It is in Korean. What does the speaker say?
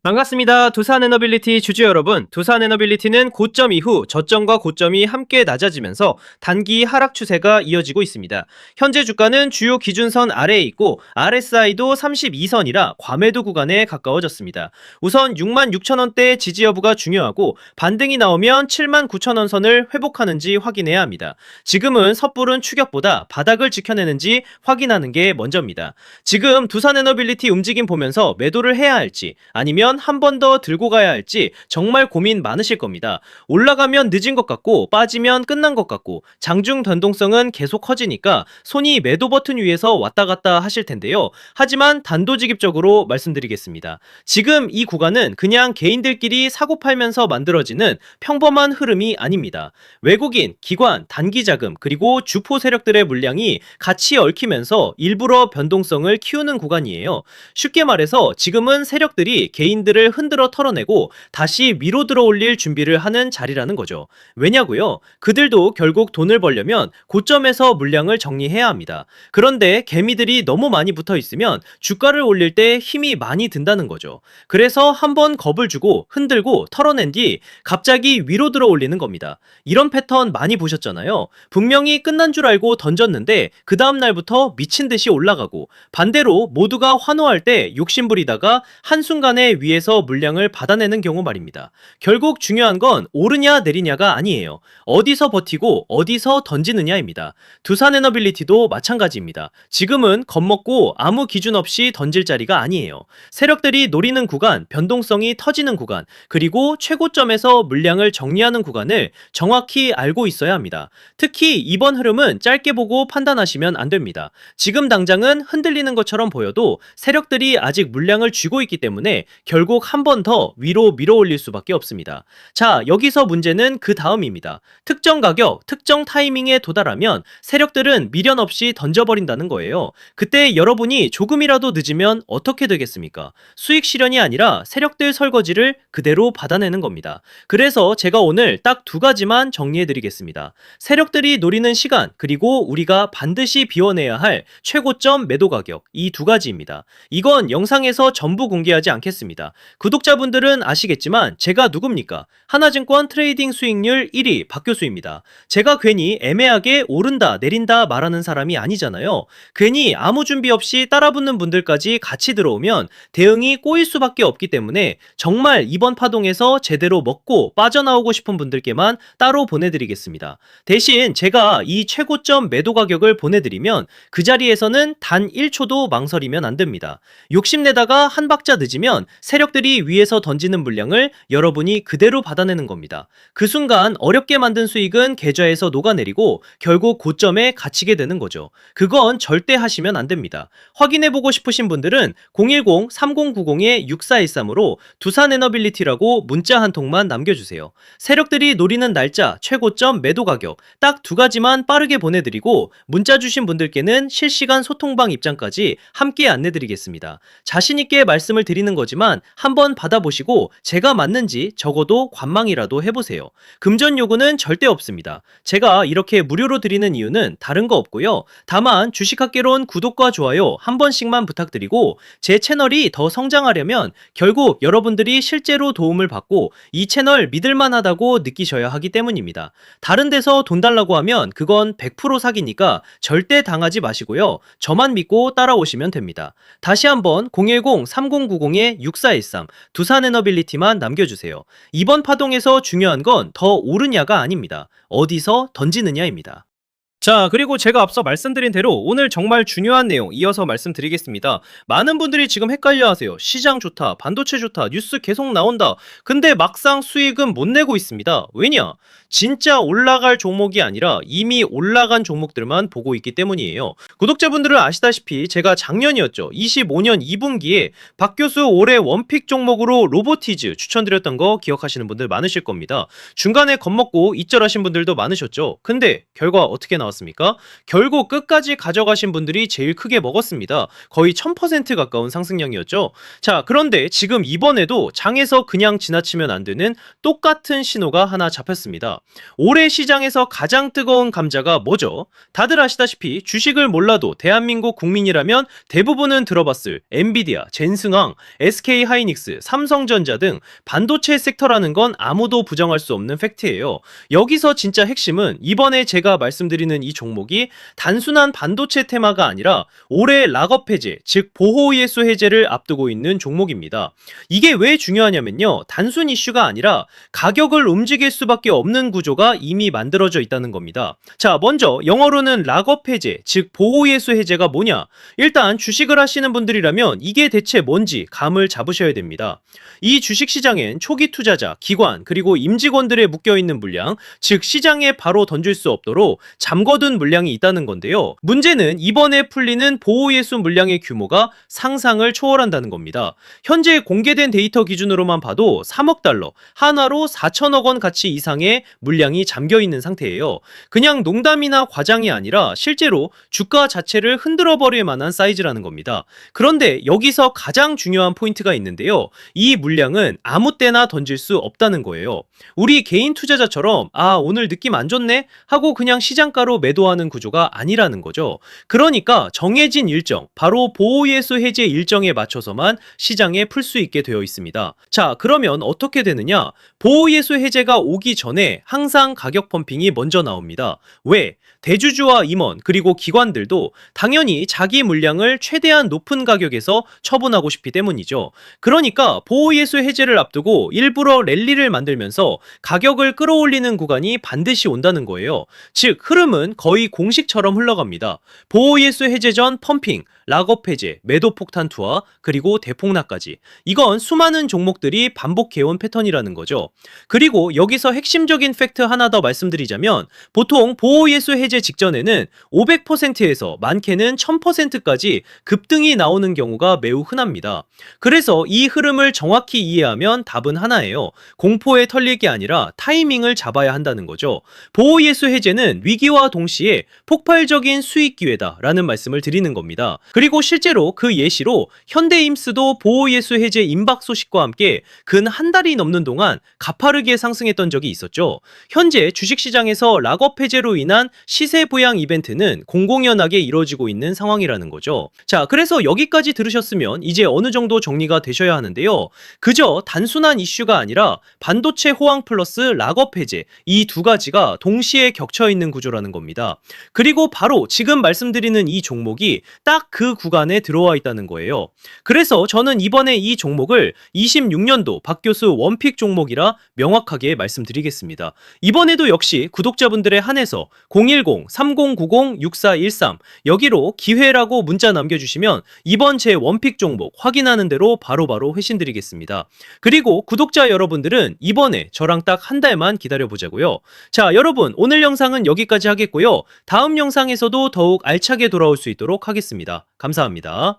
반갑습니다. 두산 에너빌리티 주주 여러분. 두산 에너빌리티는 고점 이후 저점과 고점이 함께 낮아지면서 단기 하락 추세가 이어지고 있습니다. 현재 주가는 주요 기준선 아래에 있고 RSI도 32선이라 과매도 구간에 가까워졌습니다. 우선 66,000원대 지지 여부가 중요하고 반등이 나오면 79,000원 선을 회복하는지 확인해야 합니다. 지금은 섣부른 추격보다 바닥을 지켜내는지 확인하는 게 먼저입니다. 지금 두산 에너빌리티 움직임 보면서 매도를 해야 할지 아니면 한 번 더 들고 가야 할지 정말 고민 많으실 겁니다. 올라가면 늦은 것 같고 빠지면 끝난 것 같고 장중 변동성은 계속 커지니까 손이 매도 버튼 위에서 왔다 갔다 하실 텐데요. 하지만 단도직입적으로 말씀드리겠습니다. 지금 이 구간은 그냥 개인들끼리 사고 팔면서 만들어지는 평범한 흐름이 아닙니다. 외국인, 기관, 단기 자금 그리고 주포 세력들의 물량이 같이 얽히면서 일부러 변동성을 키우는 구간이에요. 쉽게 말해서 지금은 세력들이 개인들을 흔들어 털어내고 다시 위로 들어올릴 준비를 하는 자리라는 거죠. 왜냐고요? 그들도 결국 돈을 벌려면 고점에서 물량을 정리해야 합니다. 그런데 개미들이 너무 많이 붙어 있으면 주가를 올릴 때 힘이 많이 든다는 거죠. 그래서 한번 겁을 주고 흔들고 털어낸 뒤 갑자기 위로 들어올리는 겁니다. 이런 패턴 많이 보셨잖아요. 분명히 끝난 줄 알고 던졌는데 그 다음 날부터 미친 듯이 올라가고 반대로 모두가 환호할 때 욕심부리다가 한순간에 위에서 물량을 받아내는 경우 말입니다. 결국 중요한 건 오르냐 내리냐가 아니에요. 어디서 버티고 어디서 던지느냐입니다. 두산 에너빌리티도 마찬가지입니다. 지금은 겁먹고 아무 기준 없이 던질 자리가 아니에요. 세력들이 노리는 구간, 변동성이 터지는 구간, 그리고 최고점에서 물량을 정리하는 구간을 정확히 알고 있어야 합니다. 특히 이번 흐름은 짧게 보고 판단하시면 안 됩니다. 지금 당장은 흔들리는 것처럼 보여도 세력들이 아직 물량을 쥐고 있기 때문에 결국 한 번 더 위로 밀어 올릴 수밖에 없습니다. 자, 여기서 문제는 그 다음입니다. 특정 가격, 특정 타이밍에 도달하면 세력들은 미련 없이 던져버린다는 거예요. 그때 여러분이 조금이라도 늦으면 어떻게 되겠습니까? 수익 실현이 아니라 세력들 설거지를 그대로 받아내는 겁니다. 그래서 제가 오늘 딱 두 가지만 정리해드리겠습니다. 세력들이 노리는 시간, 그리고 우리가 반드시 비워내야 할 최고점 매도 가격, 이 두 가지입니다. 이건 영상에서 전부 공개하지 않겠습니다. 구독자분들은 아시겠지만 제가 누굽니까? 하나증권 트레이딩 수익률 1위 박교수입니다. 제가 괜히 애매하게 오른다 내린다 말하는 사람이 아니잖아요. 괜히 아무 준비 없이 따라붙는 분들까지 같이 들어오면 대응이 꼬일 수밖에 없기 때문에 정말 이번 파동에서 제대로 먹고 빠져나오고 싶은 분들께만 따로 보내드리겠습니다. 대신 제가 이 최고점 매도 가격을 보내드리면 그 자리에서는 단 1초도 망설이면 안 됩니다. 욕심내다가 한 박자 늦으면 세력들이 위에서 던지는 물량을 여러분이 그대로 받아내는 겁니다. 그 순간 어렵게 만든 수익은 계좌에서 녹아내리고 결국 고점에 갇히게 되는 거죠. 그건 절대 하시면 안 됩니다. 확인해보고 싶으신 분들은 010-3090-6413으로 두산에너빌리티라고 문자 한 통만 남겨주세요. 세력들이 노리는 날짜, 최고점 매도 가격 딱 두 가지만 빠르게 보내드리고 문자 주신 분들께는 실시간 소통방 입장까지 함께 안내드리겠습니다. 자신있게 말씀을 드리는 거지만 한번 받아보시고 제가 맞는지 적어도 관망이라도 해보세요. 금전 요구는 절대 없습니다. 제가 이렇게 무료로 드리는 이유는 다른 거 없고요. 다만 주식학개론 구독과 좋아요 한 번씩만 부탁드리고 제 채널이 더 성장하려면 결국 여러분들이 실제로 도움을 받고 이 채널 믿을만하다고 느끼셔야 하기 때문입니다. 다른 데서 돈 달라고 하면 그건 100% 사기니까 절대 당하지 마시고요. 저만 믿고 따라오시면 됩니다. 다시 한번 010-3090-6413 두산에너빌리티만 남겨주세요. 이번 파동에서 중요한 건 더 오르냐가 아닙니다. 어디서 던지느냐입니다. 자, 그리고 제가 앞서 말씀드린 대로 오늘 정말 중요한 내용 이어서 말씀드리겠습니다. 많은 분들이 지금 헷갈려 하세요. 시장 좋다, 반도체 좋다, 뉴스 계속 나온다. 근데 막상 수익은 못 내고 있습니다. 왜냐? 진짜 올라갈 종목이 아니라 이미 올라간 종목들만 보고 있기 때문이에요. 구독자분들은 아시다시피 제가 작년이었죠. 25년 2분기에 박 교수 올해 원픽 종목으로 로보티즈 추천드렸던 거 기억하시는 분들 많으실 겁니다. 중간에 겁먹고 잊절하신 분들도 많으셨죠. 근데 결과 어떻게 나왔습니까? 나왔습니까? 결국 끝까지 가져가신 분들이 제일 크게 먹었습니다. 거의 1000% 가까운 상승량이었죠. 자, 그런데 지금 이번에도 장에서 그냥 지나치면 안 되는 똑같은 신호가 하나 잡혔습니다. 올해 시장에서 가장 뜨거운 감자가 뭐죠? 다들 아시다시피 주식을 몰라도 대한민국 국민이라면 대부분은 들어봤을 엔비디아, 젠승항, SK하이닉스, 삼성전자 등 반도체 섹터라는 건 아무도 부정할 수 없는 팩트예요. 여기서 진짜 핵심은 이번에 제가 말씀드리는 이 종목이 단순한 반도체 테마가 아니라 올해 락업 해제, 즉 보호예수 해제를 앞두고 있는 종목입니다. 이게 왜 중요하냐면요. 단순 이슈가 아니라 가격을 움직일 수밖에 없는 구조가 이미 만들어져 있다는 겁니다. 자, 먼저 영어로는 락업 해제, 즉 보호예수 해제가 뭐냐? 일단 주식을 하시는 분들이라면 이게 대체 뭔지 감을 잡으셔야 됩니다. 이 주식시장엔 초기 투자자, 기관, 그리고 임직원들의 묶여있는 물량, 즉 시장에 바로 던질 수 없도록 잠궈둔 물량이 있다는 건데요. 문제는 이번에 풀리는 보호예수 물량의 규모가 상상을 초월한다는 겁니다. 현재 공개된 데이터 기준으로만 봐도 3억 달러, 한화로 4천억 원 가치 이상의 물량이 잠겨있는 상태예요. 그냥 농담이나 과장이 아니라 실제로 주가 자체를 흔들어버릴 만한 사이즈라는 겁니다. 그런데 여기서 가장 중요한 포인트가 있는데요. 이 물량은 아무 때나 던질 수 없다는 거예요. 우리 개인 투자자처럼 오늘 느낌 안 좋네 하고 그냥 시장가로 매도하는 구조가 아니라는 거죠. 그러니까 정해진 일정, 바로 보호예수 해제 일정에 맞춰서만 시장에 풀 수 있게 되어 있습니다. 자, 그러면 어떻게 되느냐? 보호예수 해제가 오기 전에 항상 가격 펌핑이 먼저 나옵니다. 왜? 대주주와 임원 그리고 기관들도 당연히 자기 물량을 최대한 높은 가격에서 처분하고 싶기 때문이죠. 그러니까 보호예수 해제를 앞두고 일부러 랠리를 만들면서 가격을 끌어올리는 구간이 반드시 온다는 거예요. 즉 흐름은 거의 공식처럼 흘러갑니다. 보호예수 해제 전 펌핑, 락업 해제, 매도 폭탄 투하, 그리고 대폭락까지. 이건 수많은 종목들이 반복해온 패턴이라는 거죠. 그리고 여기서 핵심적인 팩트 하나 더 말씀드리자면 보통 보호예수 해제 직전에는 500%에서 많게는 1000%까지 급등이 나오는 경우가 매우 흔합니다. 그래서 이 흐름을 정확히 이해하면 답은 하나예요. 공포에 털릴 게 아니라 타이밍을 잡아야 한다는 거죠. 보호예수 해제는 위기와 동시에 폭발적인 수익 기회다라는 말씀을 드리는 겁니다. 그리고 실제로 그 예시로 현대임스도 보호예수 해제 임박 소식과 함께 근 한 달이 넘는 동안 가파르게 상승했던 적이 있었죠. 현재 주식시장에서 락업 해제로 인한 시세 부양 이벤트는 공공연하게 이루어지고 있는 상황이라는 거죠. 자, 그래서 여기까지 들으셨으면 이제 어느 정도 정리가 되셔야 하는데요. 그저 단순한 이슈가 아니라 반도체 호황 플러스 락업 해제, 이 두 가지가 동시에 겹쳐있는 구조라는 겁니다. 그리고 바로 지금 말씀드리는 이 종목이 딱 그 구간에 들어와 있다는 거예요. 그래서 저는 이번에 이 종목을 26년도 박 교수 원픽 종목이라 명확하게 말씀드리겠습니다. 이번에도 역시 구독자분들의 한해서 010-3090-6413 여기로 기회라고 문자 남겨주시면 이번 제 원픽 종목 확인하는 대로 바로바로 회신드리겠습니다. 그리고 구독자 여러분들은 이번에 저랑 딱 한 달만 기다려보자고요. 자, 여러분 오늘 영상은 여기까지 하겠고요. 다음 영상에서도 더욱 알차게 돌아올 수 있도록 하겠습니다. 감사합니다.